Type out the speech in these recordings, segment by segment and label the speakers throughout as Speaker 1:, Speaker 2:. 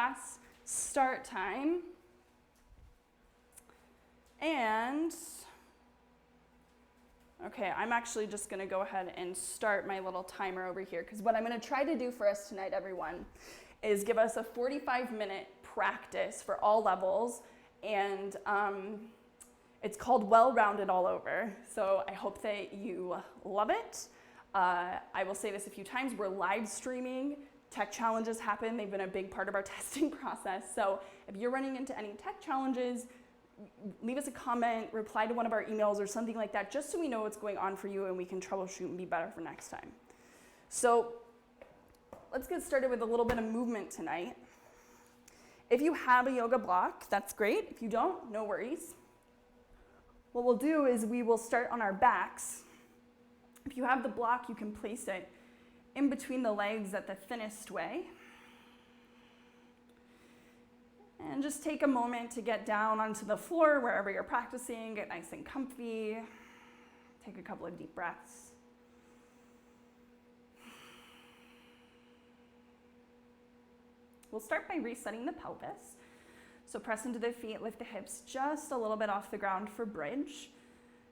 Speaker 1: class start time. And, okay, I'm actually just gonna go ahead and start my little timer over here, because what I'm gonna try to do for us tonight, everyone, is give us a 45-minute practice for all levels, and it's called Well-Rounded All Over. So I hope that you love it. I will say this a few times, we're live streaming. Tech challenges happen, they've been a big part of our testing process. So if you're running into any tech challenges, leave us a comment, reply to one of our emails or something like that, just so we know what's going on for you and we can troubleshoot and be better for next time. So let's get started with a little bit of movement tonight. If you have a yoga block, that's great. If you don't, no worries. What we'll do is we will start on our backs. If you have the block, you can place it in between the legs at the thinnest way. And just take a moment to get down onto the floor wherever you're practicing, get nice and comfy. Take a couple of deep breaths. We'll start by resetting the pelvis. So press into the feet, lift the hips just a little bit off the ground for bridge.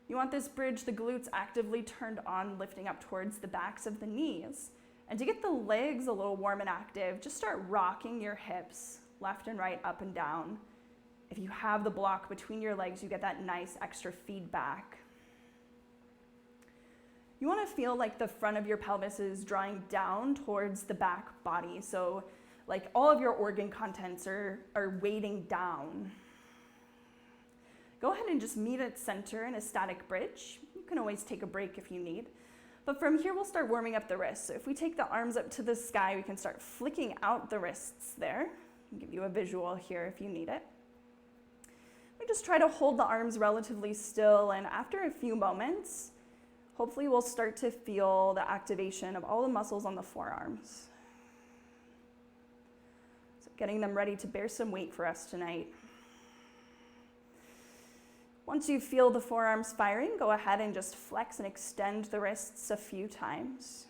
Speaker 1: You want this bridge, the glutes actively turned on, lifting up towards the backs of the knees. And to get the legs a little warm and active, just start rocking your hips left and right, up and down. If you have the block between your legs, you get that nice extra feedback. You want to feel like the front of your pelvis is drawing down towards the back body. So like all of your organ contents are weighting down. Go ahead and just meet at center in a static bridge. You can always take a break if you need. But from here, we'll start warming up the wrists. So if we take the arms up to the sky, we can start flicking out the wrists there. I'll give you a visual here if you need it. We just try to hold the arms relatively still, and after a few moments, hopefully we'll start to feel the activation of all the muscles on the forearms. So getting them ready to bear some weight for us tonight. Once you feel the forearms firing, go ahead and just flex and extend the wrists a few times.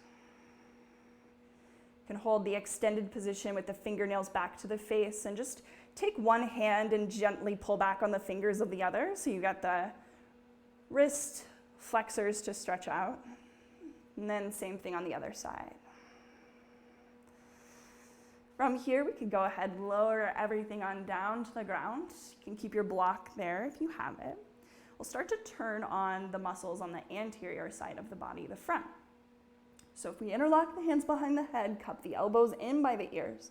Speaker 1: You can hold the extended position with the fingernails back to the face and just take one hand and gently pull back on the fingers of the other so you got the wrist flexors to stretch out. And then same thing on the other side. From here, we can go ahead and lower everything on down to the ground. You can keep your block there if you have it. We'll start to turn on the muscles on the anterior side of the body, the front. So if we interlock the hands behind the head, cup the elbows in by the ears,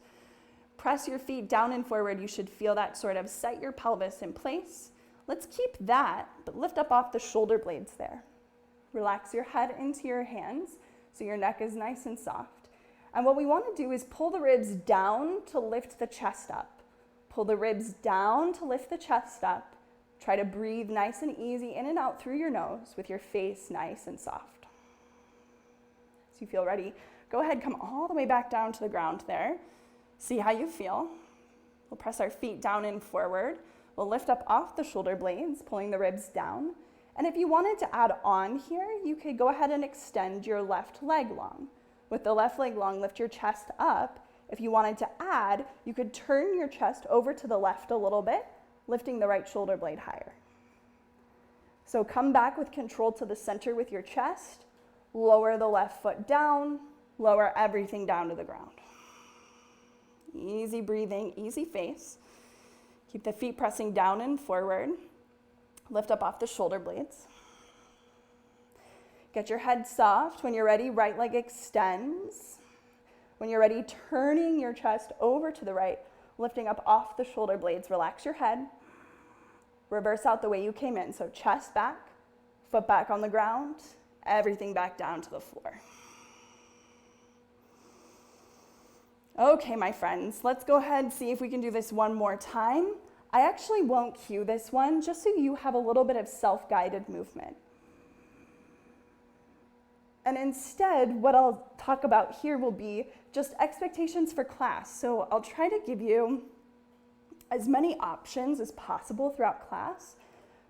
Speaker 1: press your feet down and forward, you should feel that sort of set your pelvis in place. Let's keep that, but lift up off the shoulder blades there. Relax your head into your hands so your neck is nice and soft. And what we want to do is pull the ribs down to lift the chest up. Pull the ribs down to lift the chest up. Try to breathe nice and easy in and out through your nose with your face nice and soft. As you feel ready, go ahead, come all the way back down to the ground there. See how you feel. We'll press our feet down and forward. We'll lift up off the shoulder blades, pulling the ribs down. And if you wanted to add on here, you could go ahead and extend your left leg long. With the left leg long, lift your chest up. If you wanted to add, you could turn your chest over to the left a little bit, lifting the right shoulder blade higher. So come back with control to the center with your chest, lower the left foot down, lower everything down to the ground. Easy breathing, easy face. Keep the feet pressing down and forward. Lift up off the shoulder blades. Get your head soft. When you're ready, right leg extends. When you're ready, turning your chest over to the right, lifting up off the shoulder blades. Relax your head. Reverse out the way you came in. So chest back, foot back on the ground, everything back down to the floor. Okay, my friends, let's go ahead and see if we can do this one more time. I actually won't cue this one, just so you have a little bit of self-guided movement. And instead, what I'll talk about here will be just expectations for class. So I'll try to give you as many options as possible throughout class,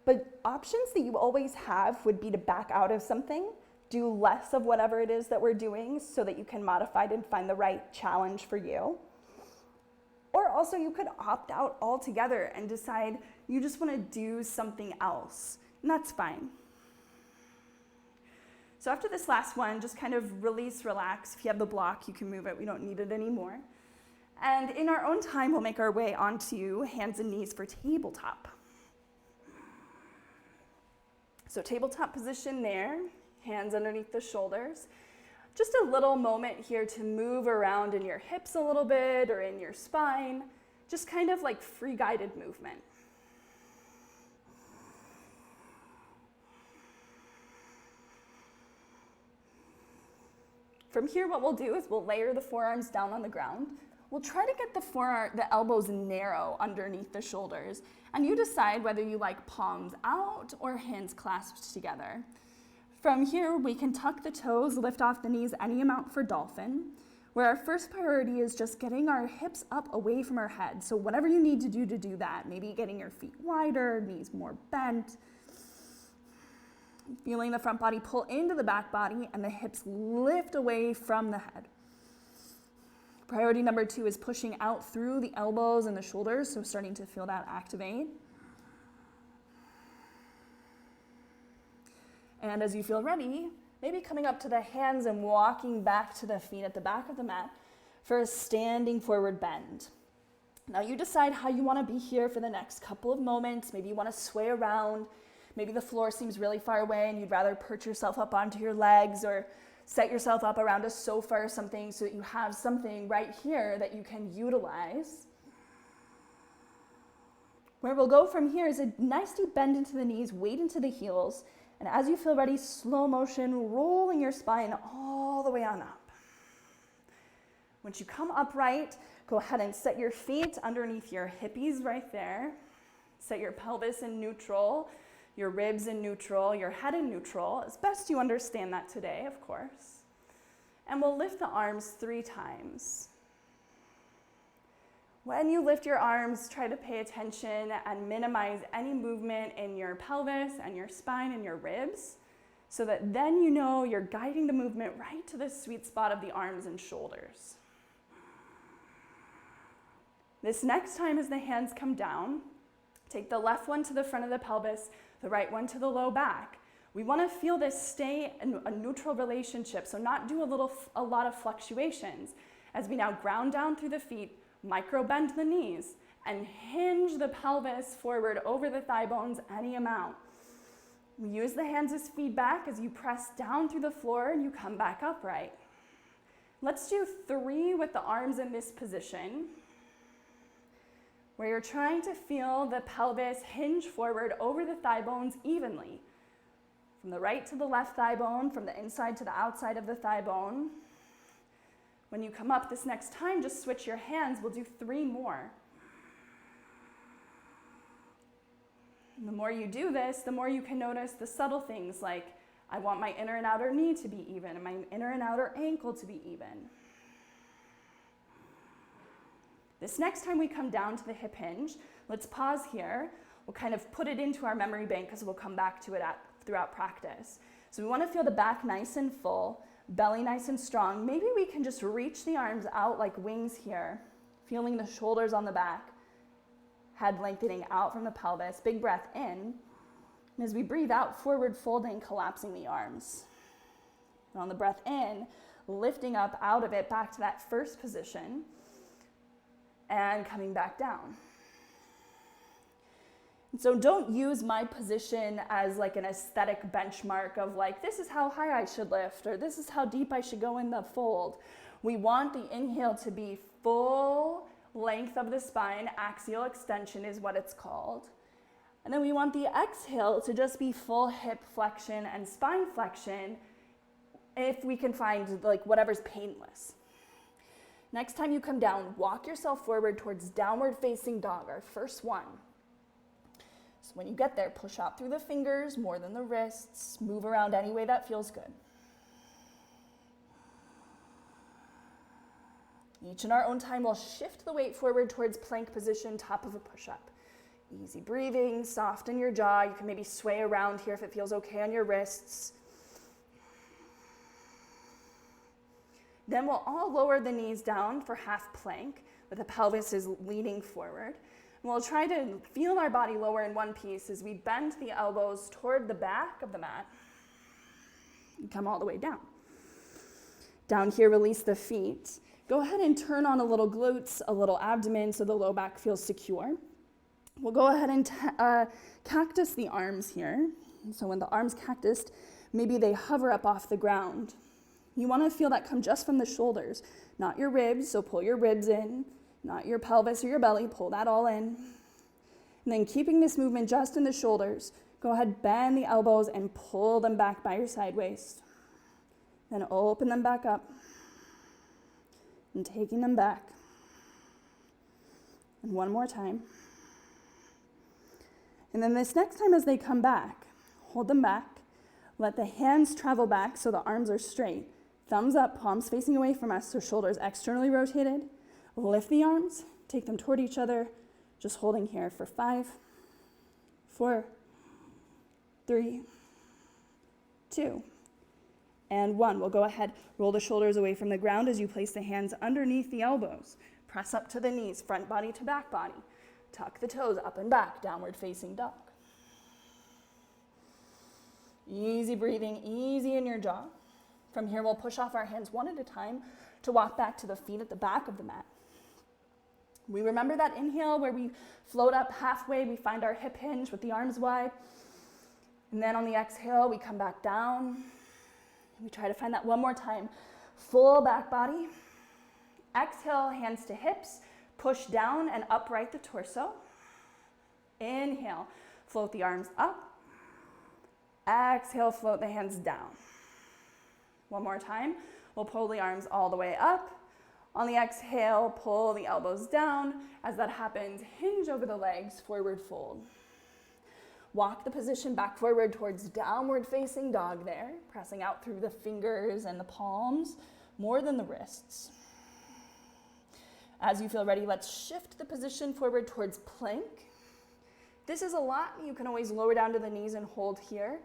Speaker 1: but options that you always have would be to back out of something, do less of whatever it is that we're doing so that you can modify it and find the right challenge for you. Or also you could opt out altogether and decide you just want to do something else, and that's fine. So after this last one, just kind of release, relax. If you have the block, you can move it. We don't need it anymore. And in our own time, we'll make our way onto hands and knees for tabletop. So tabletop position there, hands underneath the shoulders. Just a little moment here to move around in your hips a little bit or in your spine, just kind of like free guided movement. From here, what we'll do is we'll layer the forearms down on the ground. We'll try to get the elbows narrow underneath the shoulders, and you decide whether you like palms out or hands clasped together. From here, we can tuck the toes, lift off the knees any amount for dolphin, where our first priority is just getting our hips up away from our head. So whatever you need to do that, maybe getting your feet wider, knees more bent, feeling the front body pull into the back body and the hips lift away from the head. Priority number 2 is pushing out through the elbows and the shoulders, so starting to feel that activate. And as you feel ready, maybe coming up to the hands and walking back to the feet at the back of the mat for a standing forward bend. Now you decide how you want to be here for the next couple of moments. Maybe you want to sway around. Maybe the floor seems really far away and you'd rather perch yourself up onto your legs or set yourself up around a sofa or something so that you have something right here that you can utilize. Where we'll go from here is a nice deep bend into the knees, weight into the heels, and as you feel ready, slow motion, rolling your spine all the way on up. Once you come upright, go ahead and set your feet underneath your hippies right there. Set your pelvis in neutral, your ribs in neutral, your head in neutral, as best you understand that today, of course. And we'll lift the arms 3 times. When you lift your arms, try to pay attention and minimize any movement in your pelvis and your spine and your ribs, so that then you know you're guiding the movement right to the sweet spot of the arms and shoulders. This next time as the hands come down, take the left one to the front of the pelvis, the right one to the low back. We want to feel this stay in a neutral relationship, so not do a lot of fluctuations. As we now ground down through the feet, micro bend the knees, and hinge the pelvis forward over the thigh bones any amount. We use the hands as feedback as you press down through the floor and you come back upright. Let's do 3 with the arms in this position, where you're trying to feel the pelvis hinge forward over the thigh bones evenly. From the right to the left thigh bone, from the inside to the outside of the thigh bone. When you come up this next time, just switch your hands. We'll do 3 more. And the more you do this, the more you can notice the subtle things like, I want my inner and outer knee to be even, and my inner and outer ankle to be even. This next time we come down to the hip hinge, let's pause here. We'll kind of put it into our memory bank because we'll come back to it throughout practice. So we want to feel the back nice and full, belly nice and strong. Maybe we can just reach the arms out like wings here, feeling the shoulders on the back, head lengthening out from the pelvis, big breath in. And as we breathe out, forward folding, collapsing the arms. And on the breath in, lifting up out of it back to that first position and coming back down. And so don't use my position as like an aesthetic benchmark of like, this is how high I should lift, or this is how deep I should go in the fold. We want the inhale to be full length of the spine, axial extension is what it's called. And then we want the exhale to just be full hip flexion and spine flexion if we can find like whatever's painless. Next time you come down, walk yourself forward towards downward facing dog, our first one. So when you get there, push out through the fingers more than the wrists, move around any way that feels good. Each in our own time, we'll shift the weight forward towards plank position, top of a push-up. Easy breathing, soften your jaw. You can maybe sway around here if it feels okay on your wrists. Then we'll all lower the knees down for half plank. but the pelvis is leaning forward. And we'll try to feel our body lower in one piece as we bend the elbows toward the back of the mat and come all the way down. Down here, release the feet. Go ahead and turn on a little glutes, a little abdomen so the low back feels secure. We'll go ahead and cactus the arms here. So when the arms cactused, maybe they hover up off the ground. You want to feel that come just from the shoulders, not your ribs, so pull your ribs in, not your pelvis or your belly, pull that all in. And then keeping this movement just in the shoulders, go ahead, bend the elbows and pull them back by your side waist. Then open them back up and taking them back. And one more time. And then this next time as they come back, hold them back. Let the hands travel back so the arms are straight. Thumbs up, palms facing away from us, so shoulders externally rotated. Lift the arms, take them toward each other, just holding here for 5, 4, 3, 2, and 1. We'll go ahead, roll the shoulders away from the ground as you place the hands underneath the elbows. Press up to the knees, front body to back body. Tuck the toes up and back, downward facing dog. Easy breathing, easy in your jaw. From here, we'll push off our hands one at a time to walk back to the feet at the back of the mat. We remember that inhale where we float up halfway, we find our hip hinge with the arms wide. And then on the exhale, we come back down. We try to find that one more time. Full back body. Exhale, hands to hips. Push down and upright the torso. Inhale, float the arms up. Exhale, float the hands down. One more time. We'll pull the arms all the way up. On the exhale, pull the elbows down. As that happens, hinge over the legs, forward fold. Walk the position back forward towards downward facing dog there, pressing out through the fingers and the palms, more than the wrists. As you feel ready, let's shift the position forward towards plank. This is a lot. You can always lower down to the knees and hold here.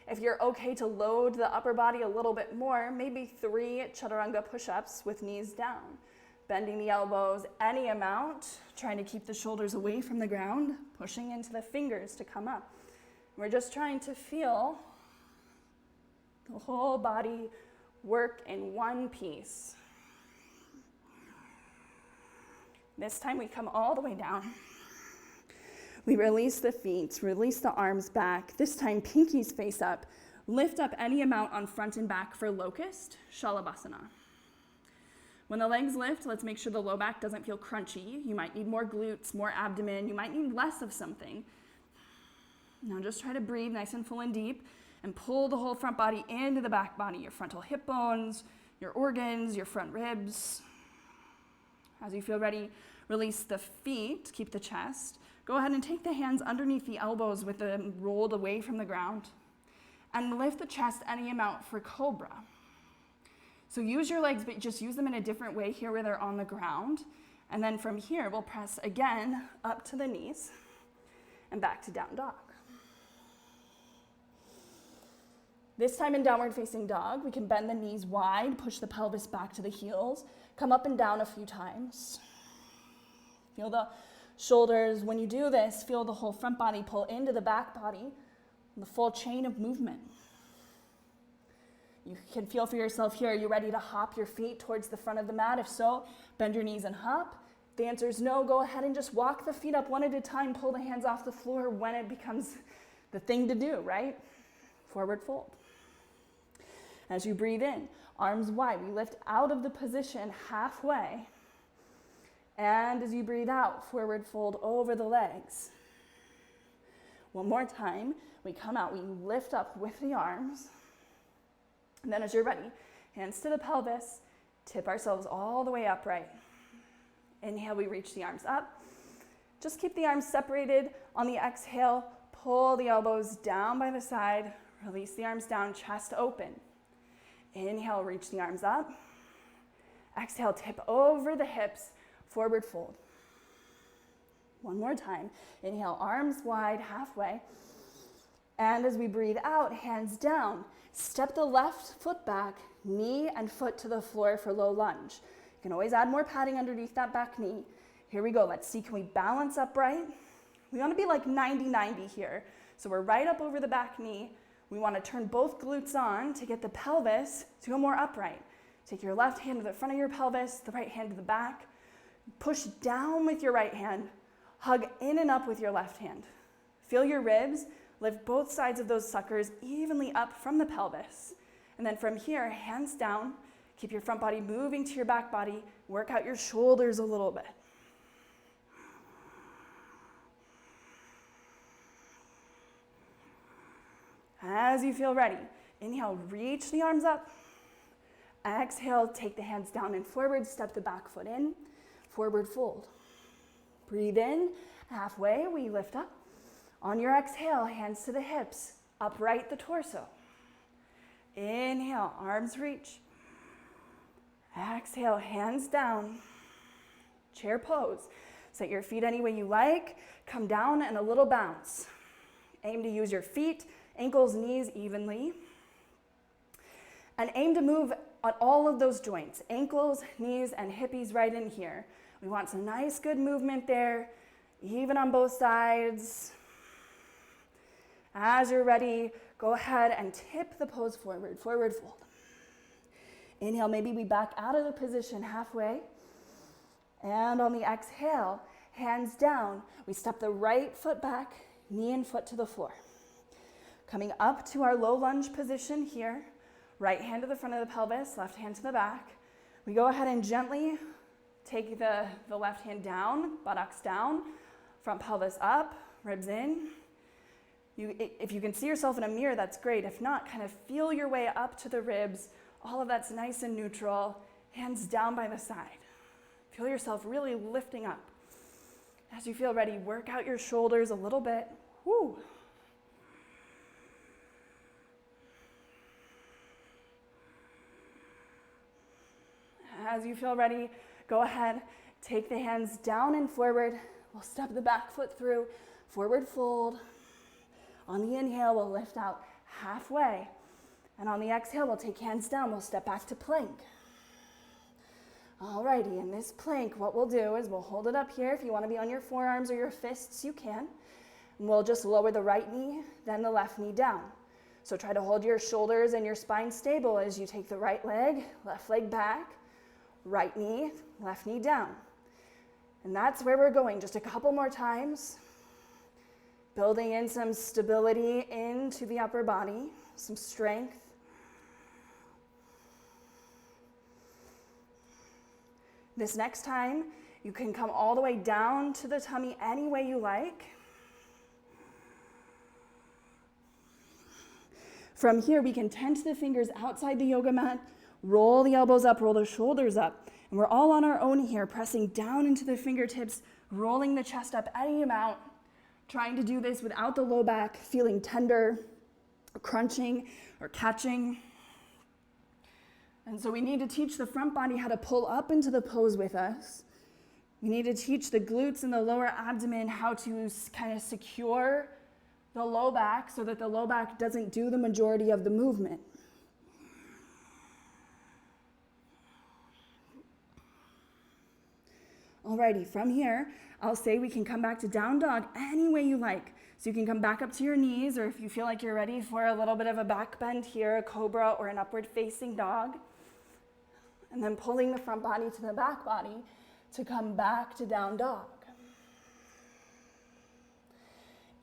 Speaker 1: If you're okay to load the upper body a little bit more, maybe 3 chaturanga push-ups with knees down. Bending the elbows any amount, trying to keep the shoulders away from the ground, pushing into the fingers to come up. We're just trying to feel the whole body work in one piece. This time we come all the way down. We release the feet, release the arms back. This time pinkies face up. Lift up any amount on front and back for locust, Shalabhasana. When the legs lift, let's make sure the low back doesn't feel crunchy. You might need more glutes, more abdomen. You might need less of something. Now just try to breathe nice and full and deep and pull the whole front body into the back body, your frontal hip bones, your organs, your front ribs. As you feel ready, release the feet, keep the chest. Go ahead and take the hands underneath the elbows with them rolled away from the ground. And lift the chest any amount for cobra. So use your legs, but just use them in a different way here where they're on the ground. And then from here, we'll press again up to the knees and back to down dog. This time in downward facing dog, we can bend the knees wide, push the pelvis back to the heels, come up and down a few times. Feel the shoulders. When you do this, feel the whole front body pull into the back body, the full chain of movement. You can feel for yourself here, are you ready to hop your feet towards the front of the mat? If so, bend your knees and hop. If the answer is no, go ahead and just walk the feet up one at a time, pull the hands off the floor when it becomes the thing to do, right? Forward fold. As you breathe in, arms wide, we lift out of the position halfway. And as you breathe out, forward fold over the legs. One more time, we come out, we lift up with the arms. And then as you're ready, hands to the pelvis, tip ourselves all the way upright. Inhale, we reach the arms up. Just keep the arms separated. On the exhale, pull the elbows down by the side, release the arms down, chest open. Inhale, reach the arms up. Exhale, tip over the hips, forward fold. One more time. Inhale, arms wide, halfway. And as we breathe out, hands down. Step the left foot back, knee and foot to the floor for low lunge. You can always add more padding underneath that back knee. Here we go. Let's see, can we balance upright? We want to be like 90-90 here. So we're right up over the back knee. We want to turn both glutes on to get the pelvis to go more upright. Take your left hand to the front of your pelvis, the right hand to the back. Push down with your right hand. Hug in and up with your left hand. Feel your ribs. Lift both sides of those suckers evenly up from the pelvis. And then from here, hands down. Keep your front body moving to your back body. Work out your shoulders a little bit. As you feel ready, inhale, reach the arms up. Exhale, take the hands down and forward, step the back foot in, forward fold. Breathe in, halfway, we lift up. On your exhale, hands to the hips, upright the torso. Inhale, arms reach. Exhale, hands down. Chair pose. Set your feet any way you like. Come down and a little bounce. Aim to use your feet, ankles, knees evenly. And aim to move at all of those joints, ankles, knees, and hippies right in here. We want some nice, good movement there, even on both sides. As you're ready, go ahead and tip the pose forward, forward fold. Inhale, maybe we back out of the position halfway. And on the exhale, hands down, we step the right foot back, knee and foot to the floor. Coming up to our low lunge position here, right hand to the front of the pelvis, left hand to the back. We go ahead and gently take the left hand down, buttocks down, front pelvis up, ribs in. If you can see yourself in a mirror, that's great. If not, kind of feel your way up to the ribs. All of that's nice and neutral. Hands down by the side. Feel yourself really lifting up. As you feel ready, work out your shoulders a little bit. Woo. As you feel ready, go ahead, take the hands down and forward. We'll step the back foot through, forward fold. On the inhale, we'll lift out halfway. And on the exhale, we'll take hands down. We'll step back to plank. Alrighty, in this plank, what we'll do is we'll hold it up here. If you want to be on your forearms or your fists, you can. And we'll just lower the right knee, then the left knee down. So try to hold your shoulders and your spine stable as you take the right leg, left leg back, right knee, left knee down. And that's where we're going. Just a couple more times. Building in some stability into the upper body, some strength. This next time, you can come all the way down to the tummy any way you like. From here, we can tense the fingers outside the yoga mat, roll the elbows up, roll the shoulders up. And we're all on our own here, pressing down into the fingertips, rolling the chest up any amount, trying to do this without the low back feeling tender, or crunching, or catching. And so we need to teach the front body how to pull up into the pose with us. We need to teach the glutes and the lower abdomen how to kind of secure the low back so that the low back doesn't do the majority of the movement. Alrighty, from here, I'll say we can come back to down dog any way you like. So you can come back up to your knees, or if you feel like you're ready for a little bit of a back bend here, a cobra or an upward facing dog. And then pulling the front body to the back body to come back to down dog.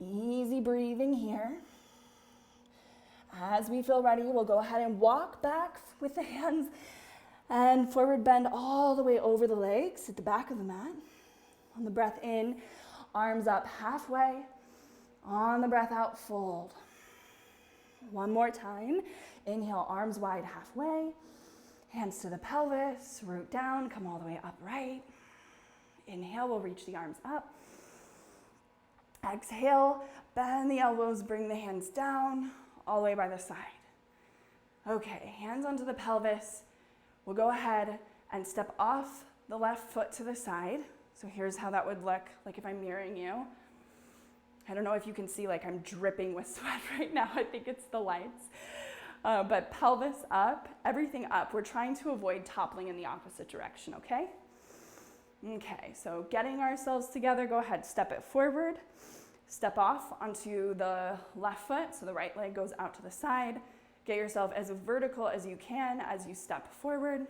Speaker 1: Easy breathing here. As we feel ready, we'll go ahead and walk back with the hands and forward bend all the way over the legs at the back of the mat. On the breath in, arms up halfway. On the breath out, fold. One more time. Inhale, arms wide halfway. Hands to the pelvis, root down, come all the way upright. Inhale, we'll reach the arms up. Exhale, bend the elbows, bring the hands down, all the way by the side. Okay, hands onto the pelvis. We'll go ahead and step off the left foot to the side. So here's how that would look like if I'm mirroring you. I don't know if you can see, like I'm dripping with sweat right now. I think it's the lights. But pelvis up, everything up. We're trying to avoid toppling in the opposite direction, okay? Okay, so getting ourselves together, go ahead, step it forward, step off onto the left foot, so the right leg goes out to the side. Get yourself as vertical as you can as you step forward.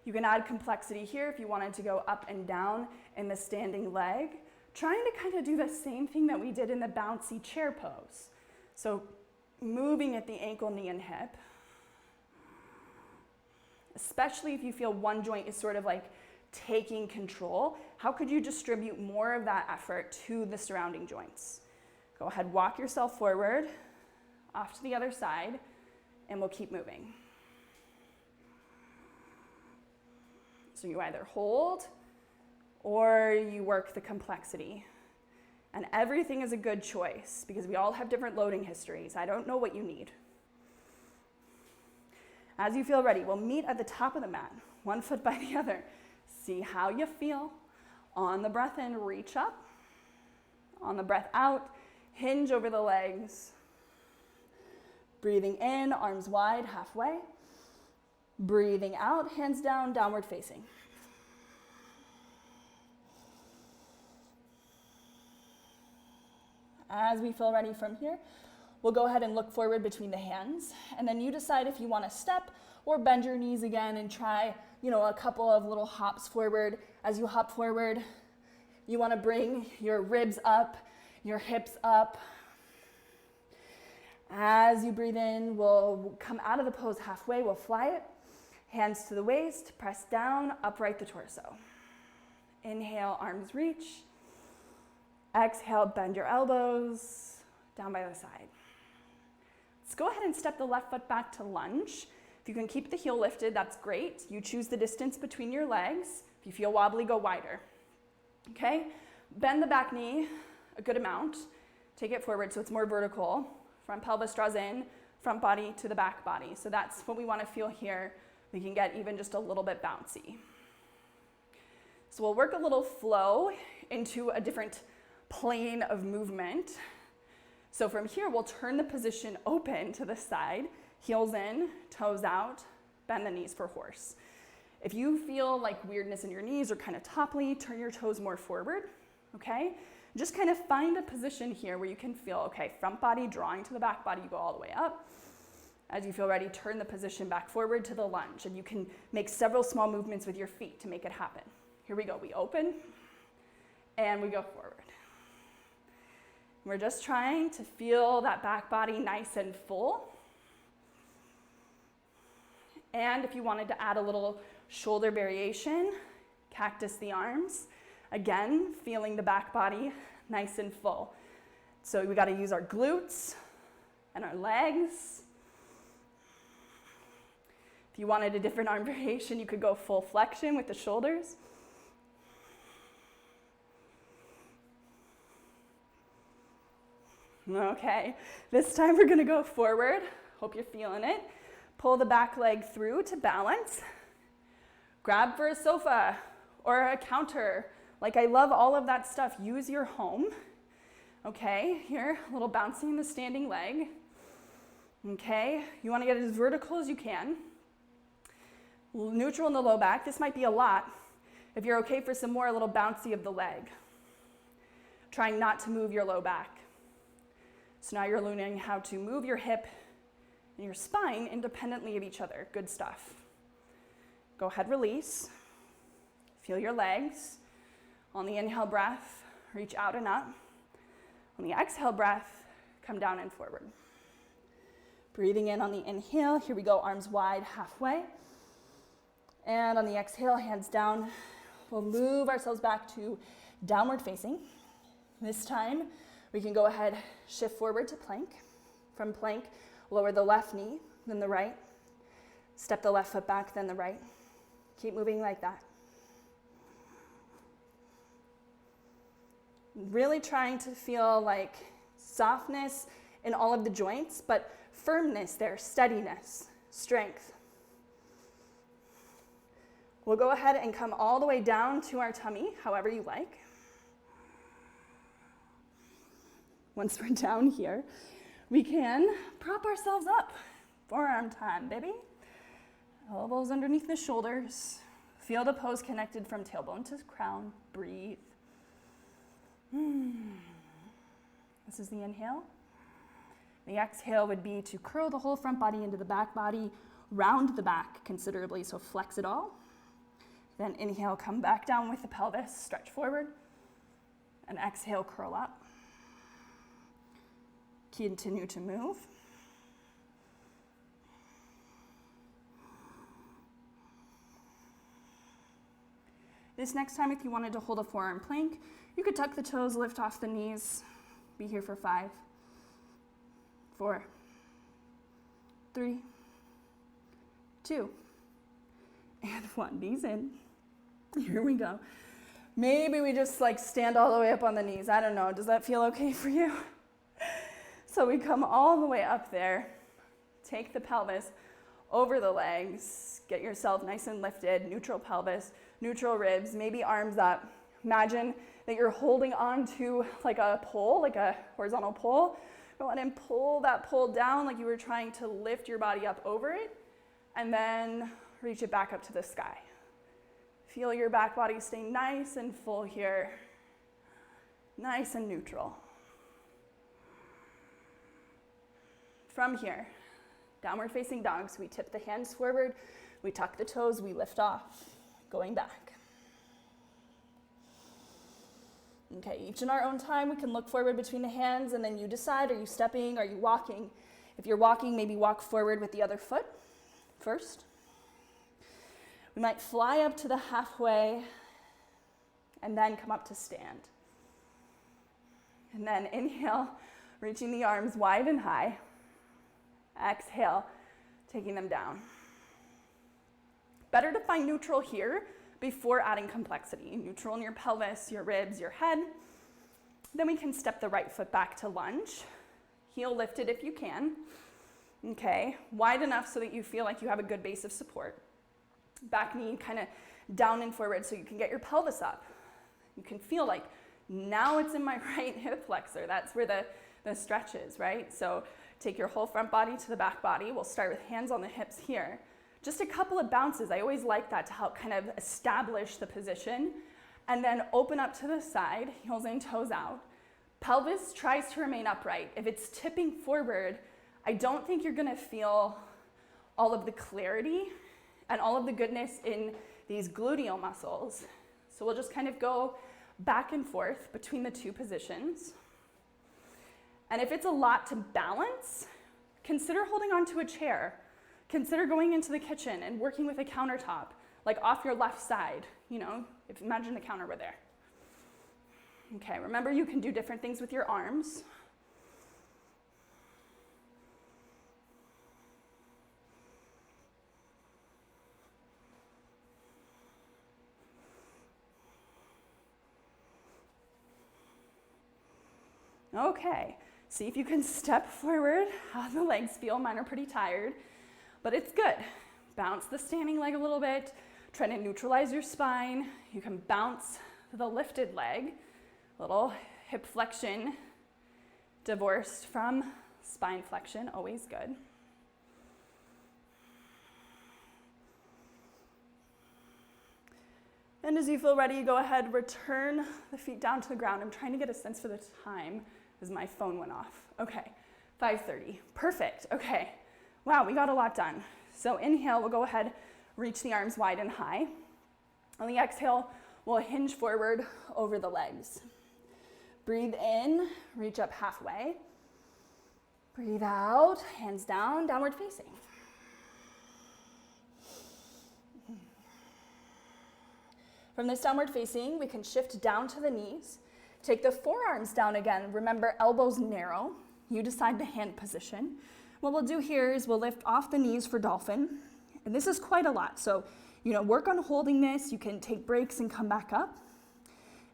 Speaker 1: You can add complexity here if you wanted to go up and down in the standing leg, trying to kind of do the same thing that we did in the bouncy chair pose. So moving at the ankle, knee, and hip, especially if you feel one joint is sort of like taking control. How could you distribute more of that effort to the surrounding joints? Go ahead, walk yourself forward, off to the other side, and we'll keep moving. So you either hold or you work the complexity. And everything is a good choice because we all have different loading histories. I don't know what you need. As you feel ready, we'll meet at the top of the mat, one foot by the other. See how you feel. On the breath in, reach up. On the breath out, hinge over the legs. Breathing in, arms wide, halfway. Breathing out, hands down, downward facing. As we feel ready from here, we'll go ahead and look forward between the hands, and then you decide if you want to step or bend your knees again and try, a couple of little hops forward. As you hop forward, you want to bring your ribs up, your hips up. As you breathe in, we'll come out of the pose halfway, we'll fly it. Hands to the waist, press down, upright the torso. Inhale, arms reach. Exhale, bend your elbows, down by the side. Let's go ahead and step the left foot back to lunge. If you can keep the heel lifted, that's great. You choose the distance between your legs. If you feel wobbly, go wider. Okay? Bend the back knee a good amount. Take it forward so it's more vertical. Front pelvis draws in, front body to the back body. So that's what we want to feel here. We can get even just a little bit bouncy. So we'll work a little flow into a different plane of movement. So from here, we'll turn the position open to the side, heels in, toes out, bend the knees for horse. If you feel like weirdness in your knees or kind of topply, turn your toes more forward, okay? Just kind of find a position here where you can feel, okay, front body drawing to the back body, you go all the way up. As you feel ready, turn the position back forward to the lunge, and you can make several small movements with your feet to make it happen. Here we go, we open, and we go forward. We're just trying to feel that back body nice and full. And if you wanted to add a little shoulder variation, cactus the arms. Again, feeling the back body nice and full. So we got to use our glutes and our legs. If you wanted a different arm variation, you could go full flexion with the shoulders. Okay, this time we're gonna go forward. Hope you're feeling it. Pull the back leg through to balance. Grab for a sofa or a counter. Like, I love all of that stuff. Use your home. Okay, here, a little bouncing the standing leg. Okay, you wanna get as vertical as you can. Neutral in the low back. This might be a lot. If you're okay for some more, a little bouncy of the leg. Trying not to move your low back. So now you're learning how to move your hip and your spine independently of each other. Good stuff. Go ahead, release. Feel your legs. On the inhale breath, reach out and up. On the exhale breath, come down and forward. Breathing in on the inhale. Here we go, arms wide, halfway. And on the exhale, hands down. We'll move ourselves back to downward facing. This time, we can go ahead, shift forward to plank. From plank, lower the left knee, then the right. Step the left foot back, then the right. Keep moving like that. Really trying to feel like softness in all of the joints, but firmness there, steadiness, strength. We'll go ahead and come all the way down to our tummy, however you like. Once we're down here, we can prop ourselves up. Forearm time, baby. Elbows underneath the shoulders. Feel the pose connected from tailbone to crown. Breathe. This is the inhale. The exhale would be to curl the whole front body into the back body, round the back considerably, so flex it all. Then inhale, come back down with the pelvis, stretch forward, and exhale, curl up. Continue to move. This next time, if you wanted to hold a forearm plank, you could tuck the toes, lift off the knees, be here for 5, 4, 3, 2, and 1. Knees in. Here we go. Maybe we just like stand all the way up on the knees. I don't know. Does that feel okay for you? So we come all the way up there. Take the pelvis over the legs. Get yourself nice and lifted. Neutral pelvis, neutral ribs, maybe arms up. Imagine that you're holding on to like a pole, like a horizontal pole. Go ahead and pull that pole down like you were trying to lift your body up over it, and then reach it back up to the sky. Feel your back body stay nice and full here, nice and neutral. From here, downward facing dog, so we tip the hands forward, we tuck the toes, we lift off, going back. Okay, each in our own time, we can look forward between the hands, and then you decide, are you stepping, are you walking? If you're walking, maybe walk forward with the other foot first. We might fly up to the halfway, and then come up to stand. And then inhale, reaching the arms wide and high. Exhale, taking them down. Better to find neutral here before adding complexity. Neutral in your pelvis, your ribs, your head. Then we can step the right foot back to lunge. Heel lifted if you can. Okay, wide enough so that you feel like you have a good base of support. Back knee kind of down and forward so you can get your pelvis up. You can feel like now it's in my right hip flexor. That's where the stretch is, right? So take your whole front body to the back body. We'll start with hands on the hips here. Just a couple of bounces. I always like that to help kind of establish the position. And then open up to the side, heels in, toes out. Pelvis tries to remain upright. If it's tipping forward, I don't think you're gonna feel all of the clarity and all of the goodness in these gluteal muscles. So we'll just kind of go back and forth between the two positions. And if it's a lot to balance, consider holding onto a chair. Consider going into the kitchen and working with a countertop, like off your left side, you know, imagine the counter were there. Okay, remember you can do different things with your arms. Okay, see if you can step forward, how the legs feel. Mine are pretty tired, but it's good. Bounce the standing leg a little bit, try to neutralize your spine. You can bounce the lifted leg, little hip flexion, divorced from spine flexion, always good. And as you feel ready, go ahead, return the feet down to the ground. I'm trying to get a sense for the time as my phone went off. Okay, 5:30, perfect, okay. Wow, we got a lot done. So inhale, we'll go ahead, reach the arms wide and high. On the exhale, we'll hinge forward over the legs. Breathe in, reach up halfway. Breathe out, hands down, downward facing. From this downward facing, we can shift down to the knees. Take the forearms down again. Remember, elbows narrow. You decide the hand position. What we'll do here is we'll lift off the knees for dolphin. And this is quite a lot. So, work on holding this. You can take breaks and come back up.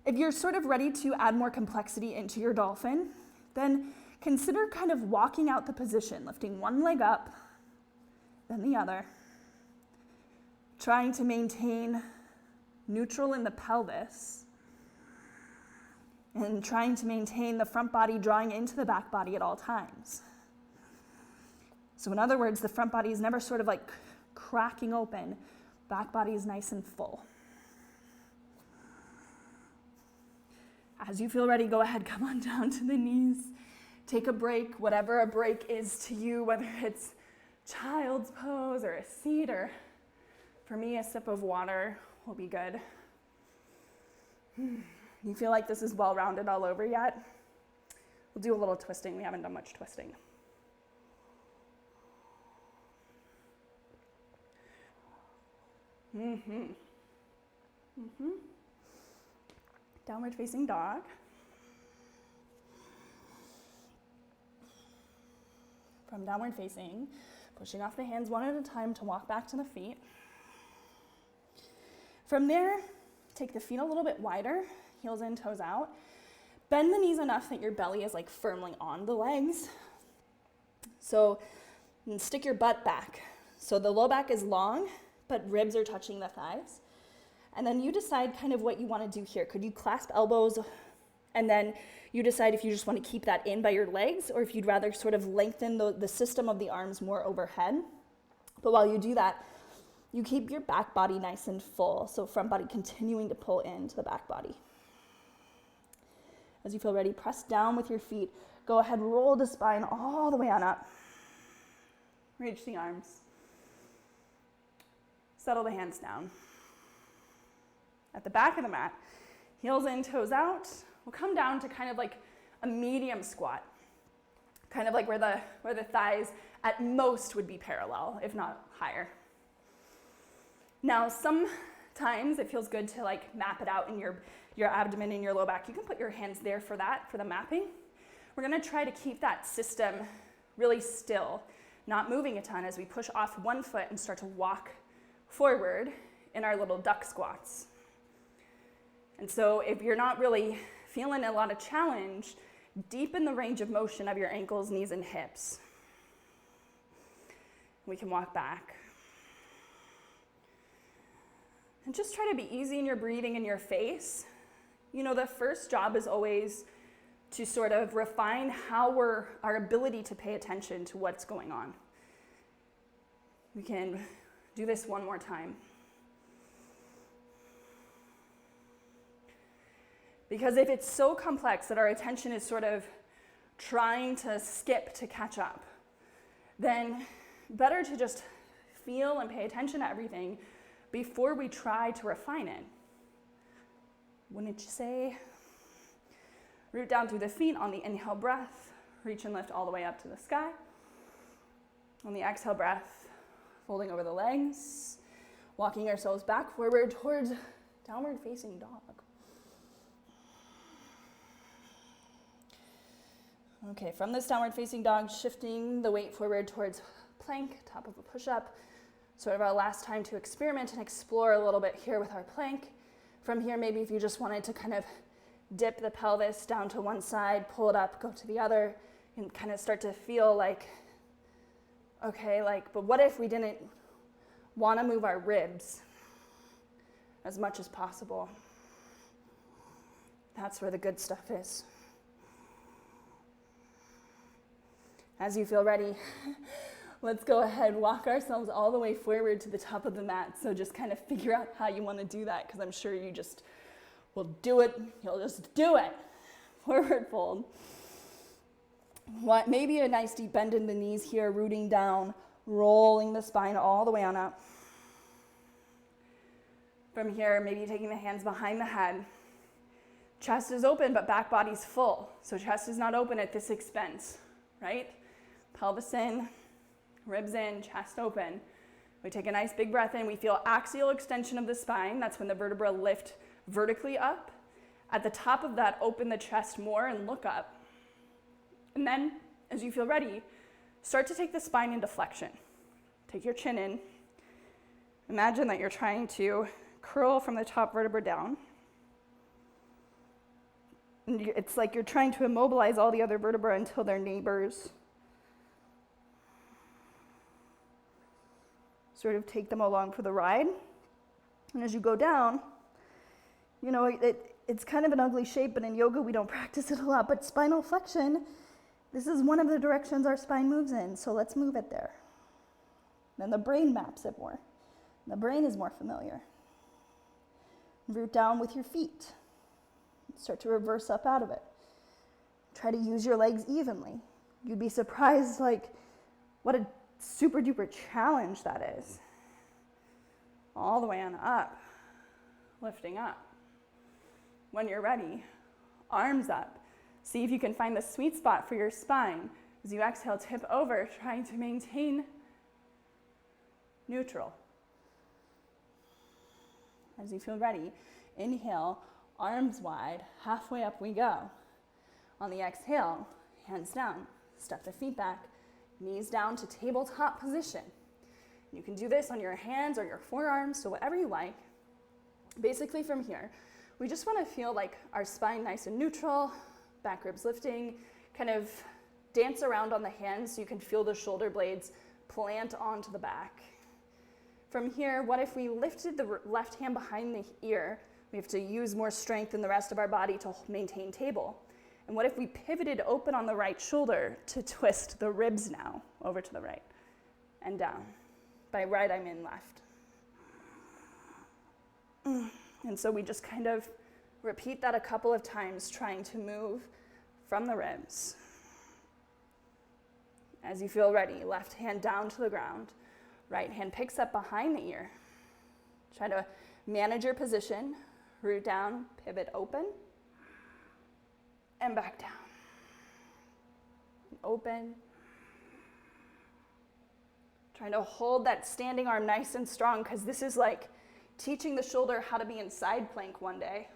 Speaker 1: If you're sort of ready to add more complexity into your dolphin, then consider kind of walking out the position, lifting one leg up, then the other. Trying to maintain neutral in the pelvis. And trying to maintain the front body drawing into the back body at all times. So in other words, the front body is never sort of like cracking open, Back body is nice and full. As you feel ready, go ahead, come on down to the knees. Take a break, whatever a break is to you, whether it's child's pose or a seat, or for me, a sip of water will be good. You feel like this is well-rounded all over yet? We'll do a little twisting. We haven't done much twisting. Downward facing dog. From downward facing, pushing off the hands one at a time to walk back to the feet. From there, take the feet a little bit wider, heels in, toes out. Bend the knees enough that your belly is like firmly on the legs. So stick your butt back. So the low back is long, but ribs are touching the thighs. And then you decide kind of what you want to do here. Could you clasp elbows? And then you decide if you just want to keep that in by your legs, or if you'd rather sort of lengthen the system of the arms more overhead. But while you do that, you keep your back body nice and full. So front body continuing to pull into the back body. As you feel ready, press down with your feet. Go ahead, roll the spine all the way on up. Reach the arms. Settle the hands down. At the back of the mat, heels in, toes out. We'll come down to kind of like a medium squat. Kind of like where the thighs at most would be parallel, if not higher. Now, sometimes it feels good to like map it out in your abdomen and your low back. You can put your hands there for that, for the mapping. We're gonna try to keep that system really still, not moving a ton as we push off one foot and start to walk forward in our little duck squats. And so if you're not really feeling a lot of challenge, deepen the range of motion of your ankles, knees, and hips. We can walk back. And just try to be easy in your breathing and your face. You know, the first job is always to sort of refine our ability to pay attention to what's going on. We can do this one more time. Because if it's so complex that our attention is sort of trying to skip to catch up, then better to just feel and pay attention to everything before we try to refine it. Wouldn't you say? Root down through the feet on the inhale breath, reach and lift all the way up to the sky. On the exhale breath, folding over the legs, walking ourselves back forward towards downward facing dog. Okay, from this downward facing dog, shifting the weight forward towards plank, top of a push-up. Sort of our last time to experiment and explore a little bit here with our plank. From here, maybe if you just wanted to kind of dip the pelvis down to one side, pull it up, go to the other, and kind of start to feel like, okay, like, but what if we didn't want to move our ribs as much as possible? That's where the good stuff is. As you feel ready, let's go ahead, walk ourselves all the way forward to the top of the mat. So just kind of figure out how you want to do that, because I'm sure you just will do it. You'll just do it. Forward fold. Maybe a nice deep bend in the knees here, rooting down, rolling the spine all the way on up. From here, maybe taking the hands behind the head. Chest is open, but back body's full. So chest is not open at this expense, right? Pelvis in, ribs in, chest open. We take a nice big breath in. We feel axial extension of the spine. That's when the vertebra lift vertically up. At the top of that, open the chest more and look up. And then, as you feel ready, start to take the spine into flexion. Take your chin in. Imagine that you're trying to curl from the top vertebra down. And it's like you're trying to immobilize all the other vertebrae until they're neighbors. Sort of take them along for the ride. And as you go down, you know, it's kind of an ugly shape, but in yoga we don't practice it a lot. But spinal flexion, this is one of the directions our spine moves in, so let's move it there. Then the brain maps it more. The brain is more familiar. Root down with your feet. Start to reverse up out of it. Try to use your legs evenly. You'd be surprised, like, what a super duper challenge that is. All the way on up, lifting up. When you're ready, arms up. See if you can find the sweet spot for your spine. As you exhale, tip over, trying to maintain neutral. As you feel ready, inhale, arms wide, halfway up we go. On the exhale, hands down, step the feet back, knees down to tabletop position. You can do this on your hands or your forearms, so whatever you like. Basically from here, we just want to feel like our spine nice and neutral, back ribs lifting, kind of dance around on the hands so you can feel the shoulder blades plant onto the back. From here, what if we lifted the left hand behind the ear? We have to use more strength in the rest of our body to maintain table. And what if we pivoted open on the right shoulder to twist the ribs now over to the right and down? By right, I mean left. And so we just kind of repeat that a couple of times, trying to move from the ribs. As you feel ready, left hand down to the ground. Right hand picks up behind the ear. Try to manage your position. Root down, pivot open, and back down. Open. Trying to hold that standing arm nice and strong, because this is like teaching the shoulder how to be in side plank one day.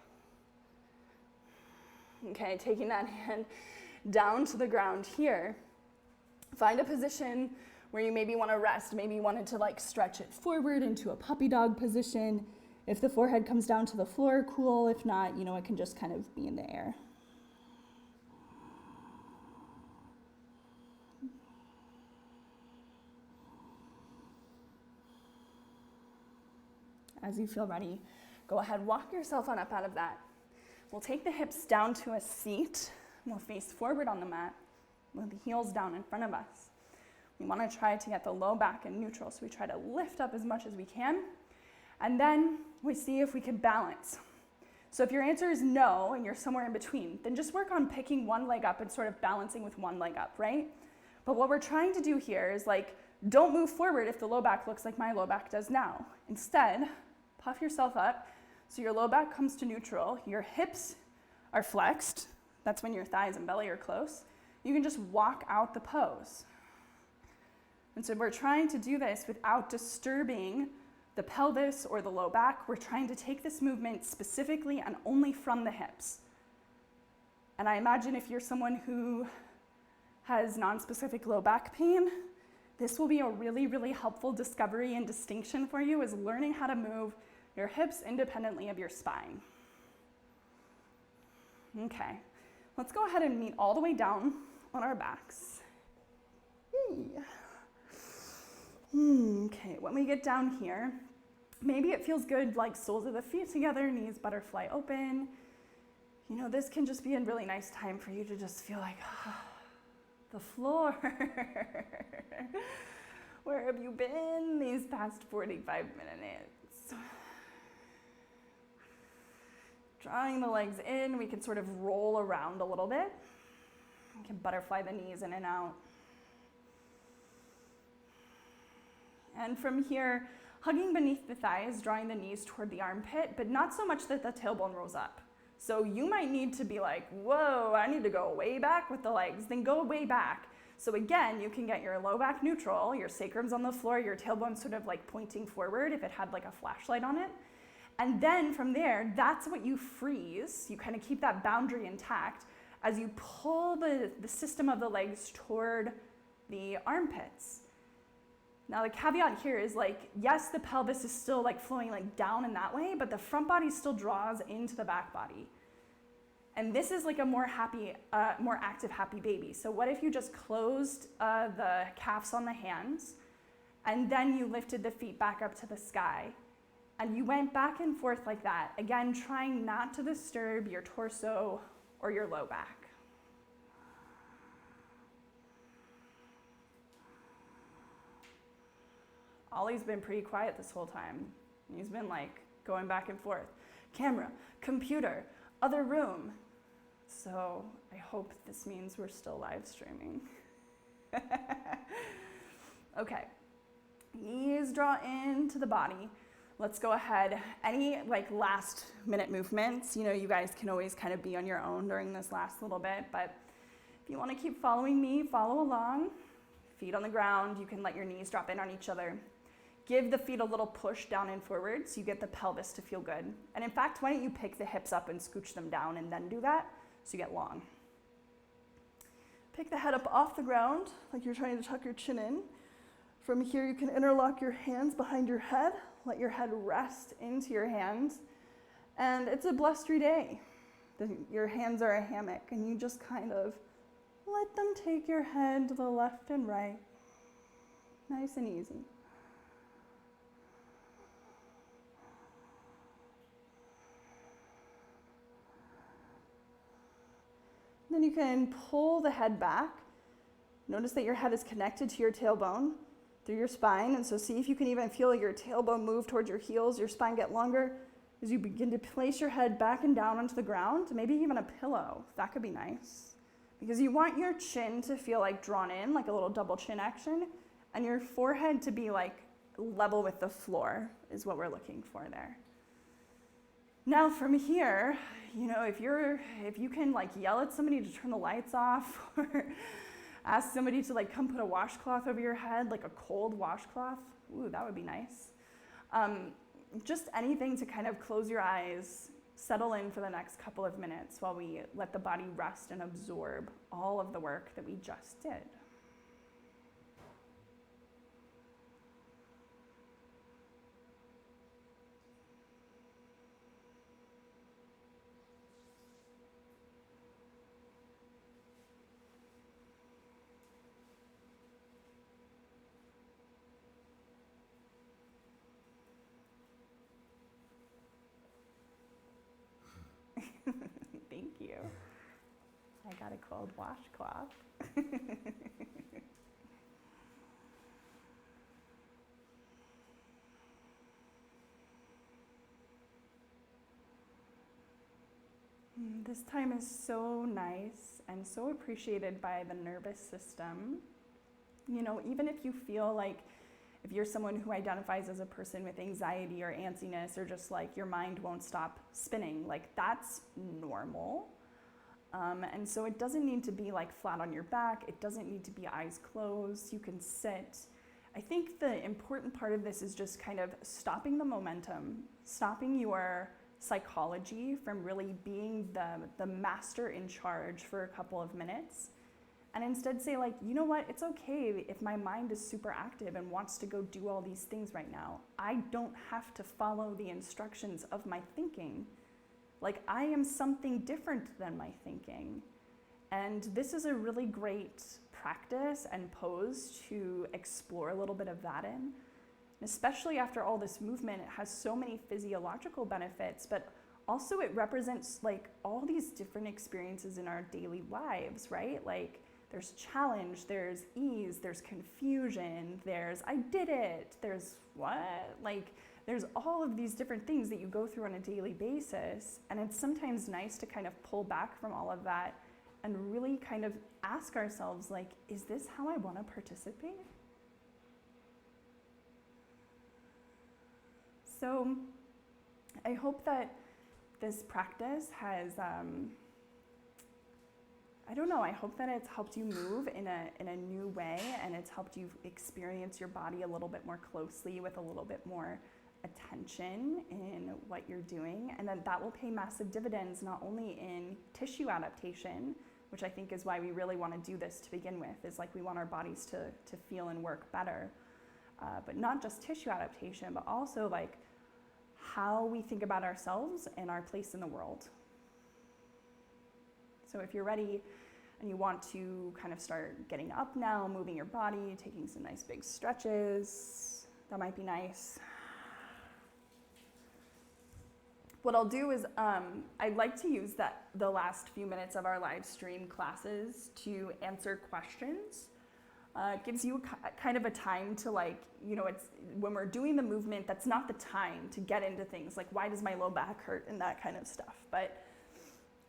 Speaker 1: Okay, taking that hand down to the ground here. Find a position where you maybe want to rest. Maybe you wanted to like stretch it forward into a puppy dog position. If the forehead comes down to the floor, cool. If not, it can just kind of be in the air. As you feel ready, go ahead, walk yourself on up out of that. We'll take the hips down to a seat. We'll face forward on the mat with the heels down in front of us. We want to try to get the low back in neutral, so we try to lift up as much as we can, and then we see if we can balance. So if your answer is no, and you're somewhere in between, then just work on picking one leg up and sort of balancing with one leg up, right? But what we're trying to do here is don't move forward if the low back looks like my low back does now. Instead, puff yourself up so your low back comes to neutral, your hips are flexed, that's when your thighs and belly are close. You can just walk out the pose. And so we're trying to do this without disturbing the pelvis or the low back. We're trying to take this movement specifically and only from the hips. And I imagine if you're someone who has non-specific low back pain, this will be a really, really helpful discovery and distinction for you, is learning how to move your hips independently of your spine. Okay, let's go ahead and meet all the way down on our backs. Okay, when we get down here, maybe it feels good like soles of the feet together, knees butterfly open. This can just be a really nice time for you to just feel like, the floor. Where have you been these past 45 minutes? Drawing the legs in, we can sort of roll around a little bit. We can butterfly the knees in and out. And from here, hugging beneath the thighs, drawing the knees toward the armpit, but not so much that the tailbone rolls up. So you might need to be like, whoa, I need to go way back with the legs, then go way back. So again, you can get your low back neutral, your sacrum's on the floor, your tailbone sort of like pointing forward if it had like a flashlight on it. And then from there, that's what you freeze. You kind of keep that boundary intact as you pull the system of the legs toward the armpits. Now the caveat here is yes, the pelvis is still flowing down in that way, but the front body still draws into the back body. And this is a more active, happy baby. So what if you just closed the calves on the hands, and then you lifted the feet back up to the sky, and you went back and forth like that, again, trying not to disturb your torso or your low back. Ollie's been pretty quiet this whole time. He's been like going back and forth. Camera, computer, other room. So I hope this means we're still live streaming. Okay, knees draw into the body. Let's go ahead. Any like last minute movements, you guys can always kind of be on your own during this last little bit, but if you want to keep following me, follow along. Feet on the ground, you can let your knees drop in on each other. Give the feet a little push down and forward so you get the pelvis to feel good. And in fact, why don't you pick the hips up and scooch them down and then do that so you get long. Pick the head up off the ground like you're trying to tuck your chin in. From here, you can interlock your hands behind your head. Let your head rest into your hands. And it's a blustery day. Your hands are a hammock, and you just kind of let them take your head to the left and right. Nice and easy. Then you can pull the head back. Notice that your head is connected to your tailbone through your spine, and so see if you can even feel your tailbone move towards your heels, your spine get longer as you begin to place your head back and down onto the ground, maybe even a pillow. That could be nice. Because you want your chin to feel like drawn in, like a little double chin action, and your forehead to be like level with the floor is what we're looking for there. Now from here, if you can like yell at somebody to turn the lights off or ask somebody to like come put a washcloth over your head, like a cold washcloth, ooh, that would be nice. Just anything to kind of close your eyes, settle in for the next couple of minutes while we let the body rest and absorb all of the work that we just did. Thank you. I got a cold washcloth. This time is so nice and so appreciated by the nervous system. Even if you feel like if you're someone who identifies as a person with anxiety or antsiness or just like your mind won't stop spinning, like that's normal. And so it doesn't need to be like flat on your back. It doesn't need to be eyes closed. You can sit. I think the important part of this is just kind of stopping the momentum, stopping your psychology from really being the master in charge for a couple of minutes. And instead say like, you know what, it's okay if my mind is super active and wants to go do all these things right now. I don't have to follow the instructions of my thinking. Like I am something different than my thinking. And this is a really great practice and pose to explore a little bit of that in. And especially after all this movement, it has so many physiological benefits, but also it represents like all these different experiences in our daily lives, right? Like there's challenge, there's ease, there's confusion, there's I did it, there's what? Like there's all of these different things that you go through on a daily basis. And it's sometimes nice to kind of pull back from all of that and really kind of ask ourselves like, is this how I want to participate? So I hope that this practice has, I hope that it's helped you move in a new way, and it's helped you experience your body a little bit more closely with a little bit more attention in what you're doing, and then that will pay massive dividends not only in tissue adaptation, which I think is why we really want to do this to begin with, is like we want our bodies to feel and work better, but not just tissue adaptation, but also like how we think about ourselves and our place in the world. So if you're ready and you want to kind of start getting up now, moving your body, taking some nice big stretches, that might be nice. What I'll do is I'd like to use the last few minutes of our live stream classes to answer questions. It gives you kind of a time to like, it's when we're doing the movement, that's not the time to get into things like why does my low back hurt and that kind of stuff. But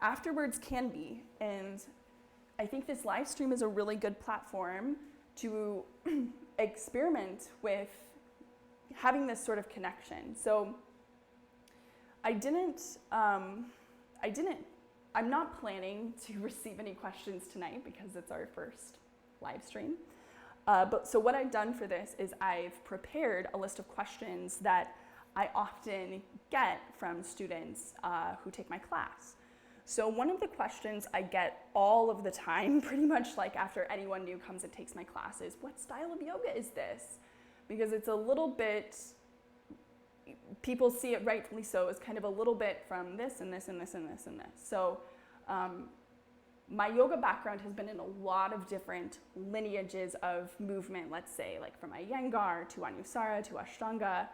Speaker 1: afterwards can be. And I think this live stream is a really good platform to experiment with having this sort of connection. So I'm not planning to receive any questions tonight because it's our first live stream. So what I've done for this is I've prepared a list of questions that I often get from students who take my class. So one of the questions I get all of the time, pretty much like after anyone new comes and takes my class, is what style of yoga is this? Because it's a little bit, people see it rightfully so as kind of a little bit from this and this and this and this and this. So my yoga background has been in a lot of different lineages of movement, let's say, like from Iyengar to Anusara to Ashtanga.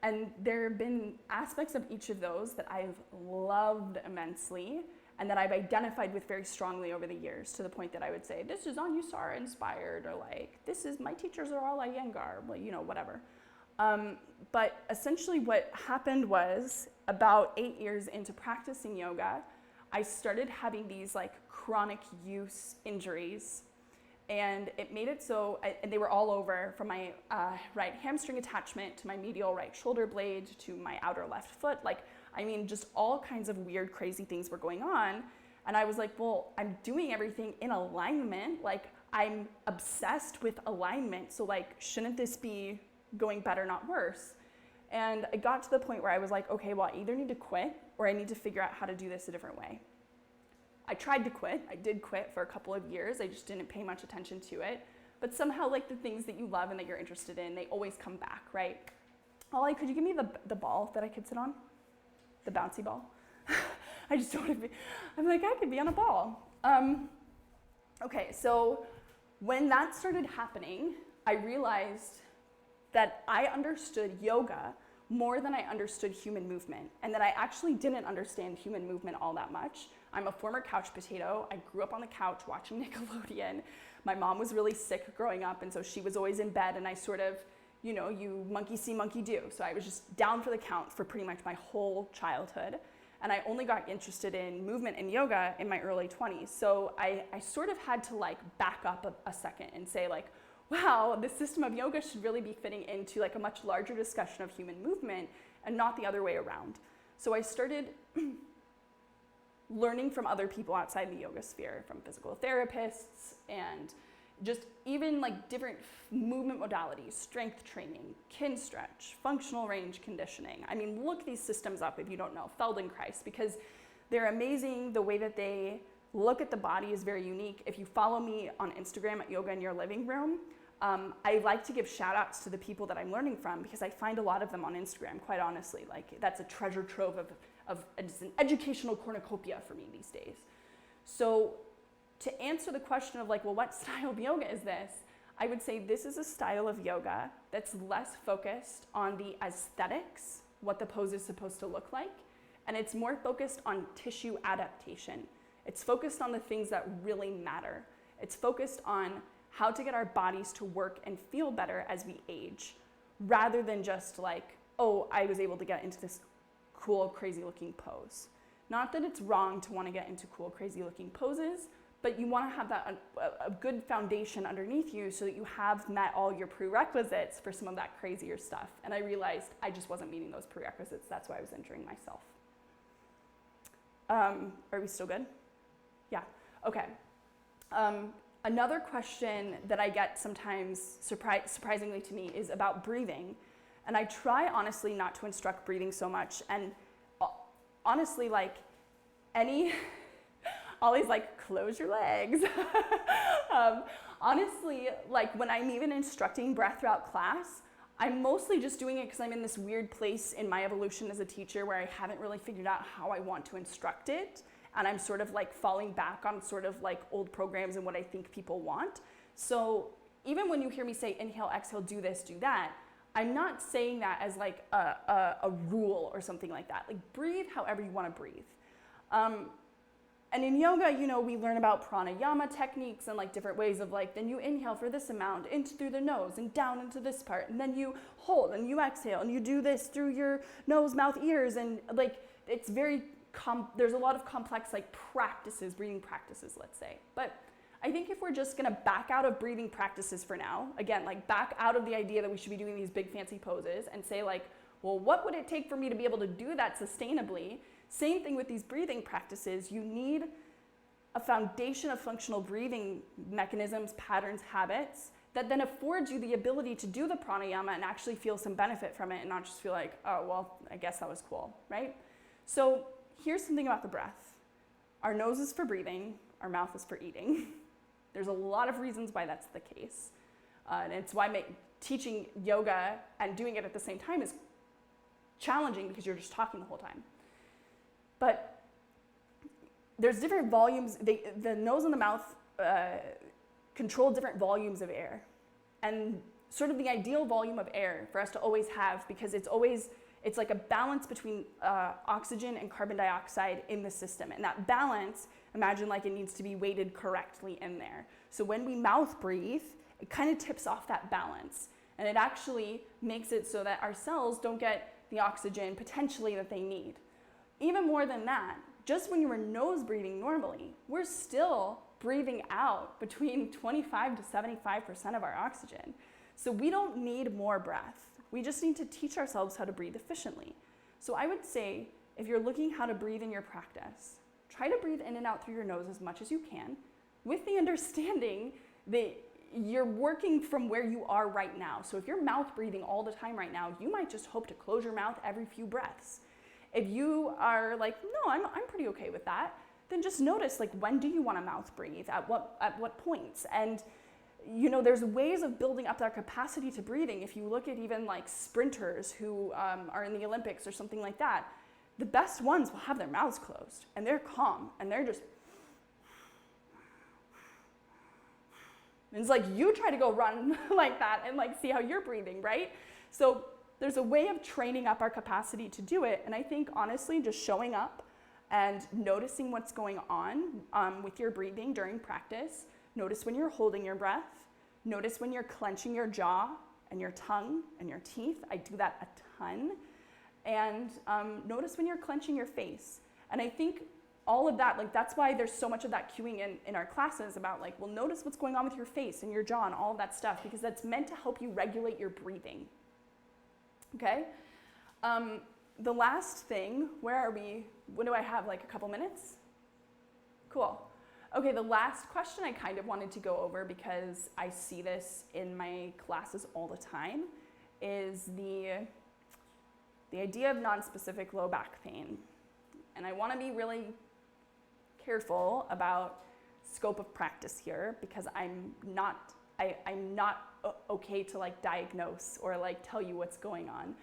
Speaker 1: And there have been aspects of each of those that I've loved immensely and that I've identified with very strongly over the years, to the point that I would say, this is Anusara inspired, or like, my teachers are all Iyengar, well, whatever. But essentially what happened was, about 8 years into practicing yoga, I started having these like chronic use injuries, and it made it so, and they were all over, from my right hamstring attachment to my medial right shoulder blade to my outer left foot. Just all kinds of weird, crazy things were going on. And I was like, well, I'm doing everything in alignment. Like, I'm obsessed with alignment. So like, shouldn't this be going better, not worse? And I got to the point where I was like, okay, well, I either need to quit or I need to figure out how to do this a different way. I tried to quit. I did quit for a couple of years. I just didn't pay much attention to it. But somehow, like, the things that you love and that you're interested in, they always come back, right? Ollie, could you give me the ball that I could sit on? The bouncy ball? I just don't want to be, I'm like, I could be on a ball. Okay, so when that started happening, I realized that I understood yoga more than I understood human movement, and that I actually didn't understand human movement all that much. I'm a former couch potato. I grew up on the couch watching Nickelodeon. My mom was really sick growing up, and so she was always in bed, and I sort of, you monkey see, monkey do. So I was just down for the count for pretty much my whole childhood. And I only got interested in movement and yoga in my early 20s. So I sort of had to like back up a second and say like, wow, the system of yoga should really be fitting into like a much larger discussion of human movement and not the other way around. So I started learning from other people outside the yoga sphere, from physical therapists and just even like different movement modalities, strength training, kin stretch, functional range conditioning. I mean, look these systems up if you don't know, Feldenkrais, because they're amazing. The way that they look at the body is very unique. If you follow me on Instagram at Yoga in Your Living Room, I like to give shout outs to the people that I'm learning from, because I find a lot of them on Instagram, quite honestly. Like, that's a treasure trove of it's an educational cornucopia for me these days. So to answer the question of like, well, what style of yoga is this? I would say this is a style of yoga that's less focused on the aesthetics, what the pose is supposed to look like, and it's more focused on tissue adaptation. It's focused on the things that really matter. It's focused on how to get our bodies to work and feel better as we age, rather than just like, oh, I was able to get into this cool, crazy looking pose. Not that it's wrong to want to get into cool, crazy looking poses, but you want to have that a good foundation underneath you so that you have met all your prerequisites for some of that crazier stuff. And I realized I just wasn't meeting those prerequisites. That's why I was injuring myself. Are we still good? Yeah, okay. Another question that I get sometimes, surprisingly to me, is about breathing. And I try honestly not to instruct breathing so much. And honestly, like Ollie's like, close your legs. Honestly, like when I'm even instructing breath throughout class, I'm mostly just doing it because I'm in this weird place in my evolution as a teacher where I haven't really figured out how I want to instruct it. And I'm sort of like falling back on sort of like old programs and what I think people want. So even when you hear me say inhale, exhale, do this, do that, I'm not saying that as like a rule or something like that. Like, breathe however you want to breathe. And in yoga, we learn about pranayama techniques and like different ways of like, then you inhale for this amount, in through the nose and down into this part, and then you hold and you exhale and you do this through your nose, mouth, ears, and like it's there's a lot of complex like practices, breathing practices, let's say. But I think if we're just gonna back out of breathing practices for now, again, like back out of the idea that we should be doing these big fancy poses and say like, well, what would it take for me to be able to do that sustainably? Same thing with these breathing practices. You need a foundation of functional breathing mechanisms, patterns, habits that then affords you the ability to do the pranayama and actually feel some benefit from it and not just feel like, oh, well, I guess that was cool, right? So here's something about the breath. Our nose is for breathing, our mouth is for eating. There's a lot of reasons why that's the case. And it's why teaching yoga and doing it at the same time is challenging because you're just talking the whole time. But there's different volumes. The nose and the mouth control different volumes of air. And sort of the ideal volume of air for us to always have, because it's like a balance between oxygen and carbon dioxide in the system. And that balance, imagine like it needs to be weighted correctly in there. So when we mouth breathe, it kind of tips off that balance. And it actually makes it so that our cells don't get the oxygen potentially that they need. Even more than that, just when you were nose breathing normally, we're still breathing out between 25 to 75% of our oxygen. So we don't need more breath. We just need to teach ourselves how to breathe efficiently. So I would say, if you're looking how to breathe in your practice, try to breathe in and out through your nose as much as you can, with the understanding that you're working from where you are right now. So if you're mouth breathing all the time right now, you might just hope to close your mouth every few breaths. If you are like, no, I'm pretty okay with that, then just notice like, when do you want to mouth breathe, at what points? And there's ways of building up that capacity to breathing. If you look at even like sprinters who are in the Olympics or something like that, the best ones will have their mouths closed and they're calm and they're just, and it's like you try to go run like that and like see how you're breathing, right? So there's a way of training up our capacity to do it. And I think honestly, just showing up and noticing what's going on with your breathing during practice. Notice when you're holding your breath. Notice when you're clenching your jaw and your tongue and your teeth. I do that a ton. And notice when you're clenching your face. And I think all of that, like that's why there's so much of that cueing in our classes about like, well, notice what's going on with your face and your jaw and all of that stuff, because that's meant to help you regulate your breathing. Okay? The last thing, where are we? What do I have, like a couple minutes? Cool. Okay, the last question I kind of wanted to go over, because I see this in my classes all the time, is the idea of nonspecific low back pain. And I want to be really careful about scope of practice here, because I'm not okay to like diagnose or like tell you what's going on.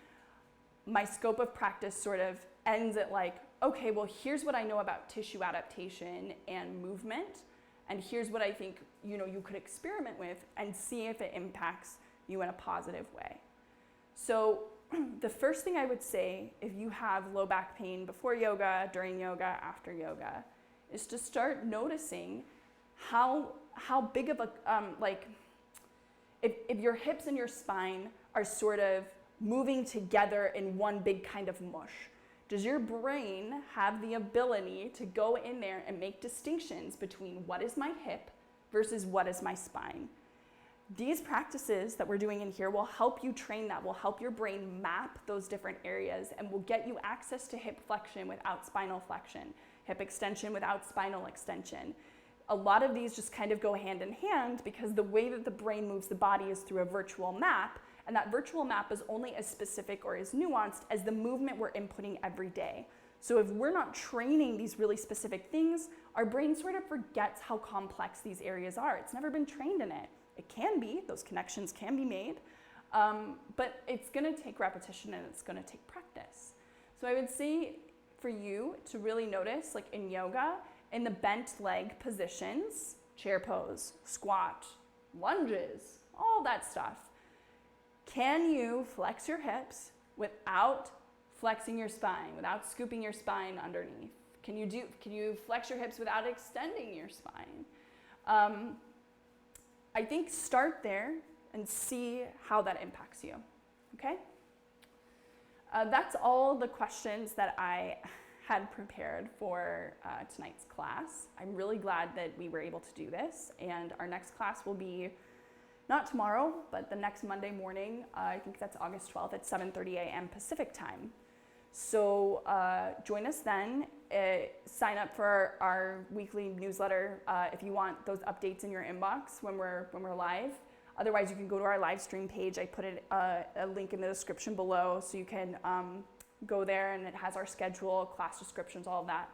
Speaker 1: My scope of practice sort of ends at like, okay, well, here's what I know about tissue adaptation and movement, and here's what I think you could experiment with and see if it impacts you in a positive way. So the first thing I would say, if you have low back pain before yoga, during yoga, after yoga, is to start noticing how big of a, if your hips and your spine are sort of moving together in one big kind of mush. Does your brain have the ability to go in there and make distinctions between what is my hip versus what is my spine? These practices that we're doing in here will help you train that, will help your brain map those different areas, and will get you access to hip flexion without spinal flexion, hip extension without spinal extension. A lot of these just kind of go hand in hand, because the way that the brain moves the body is through a virtual map, and that virtual map is only as specific or as nuanced as the movement we're inputting every day. So if we're not training these really specific things, our brain sort of forgets how complex these areas are. It's never been trained in it. It can be, those connections can be made, but it's gonna take repetition and it's gonna take practice. So I would say for you to really notice, like in yoga, in the bent leg positions, chair pose, squat, lunges, all that stuff, can you flex your hips without flexing your spine, without scooping your spine underneath? Can you flex your hips without extending your spine? I think start there and see how that impacts you, okay? That's all the questions that I had prepared for tonight's class. I'm really glad that we were able to do this, and our next class will be not tomorrow, but the next Monday morning. I think that's August 12th at 7:30 a.m. Pacific time. So join us then. Sign up for our weekly newsletter if you want those updates in your inbox when we're live. Otherwise, you can go to our live stream page. I put a link in the description below, so you can go there, and it has our schedule, class descriptions, all of that.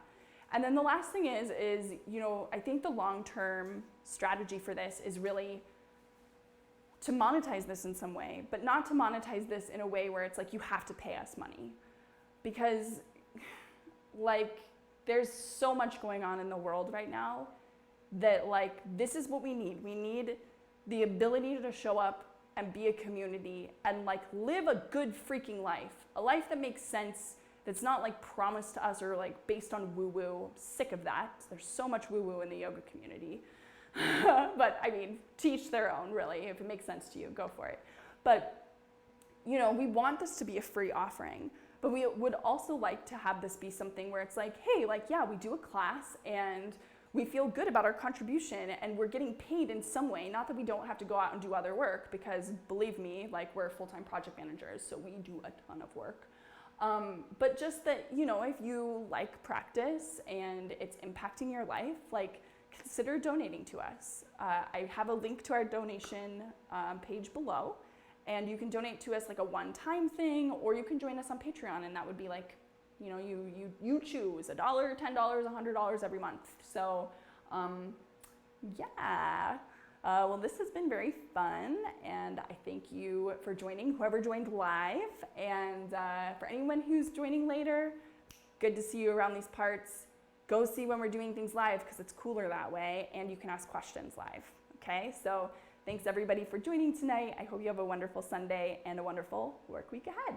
Speaker 1: And then the last thing is I think the long-term strategy for this is really to monetize this in some way, but not to monetize this in a way where it's like you have to pay us money. Because there's so much going on in the world right now that this is what we need. We need the ability to show up and be a community and live a good freaking life. A life that makes sense, that's not promised to us or based on woo-woo. I'm sick of that. There's so much woo-woo in the yoga community. But I mean, to each their own, really. If it makes sense to you, go for it. But we want this to be a free offering. But we would also like to have this be something where it's hey, yeah, we do a class and we feel good about our contribution and we're getting paid in some way. Not that we don't have to go out and do other work, because believe me, we're full-time project managers, so we do a ton of work. But just that, if you like practice and it's impacting your life, consider donating to us. I have a link to our donation page below. And you can donate to us a one-time thing, or you can join us on Patreon, and that would be you choose $1, $10, $100 every month. So, yeah. Well, this has been very fun, and I thank you for joining, whoever joined live, and for anyone who's joining later, good to see you around these parts. Go see when we're doing things live, because it's cooler that way, and you can ask questions live, okay? So. Thanks everybody for joining tonight. I hope you have a wonderful Sunday and a wonderful work week ahead.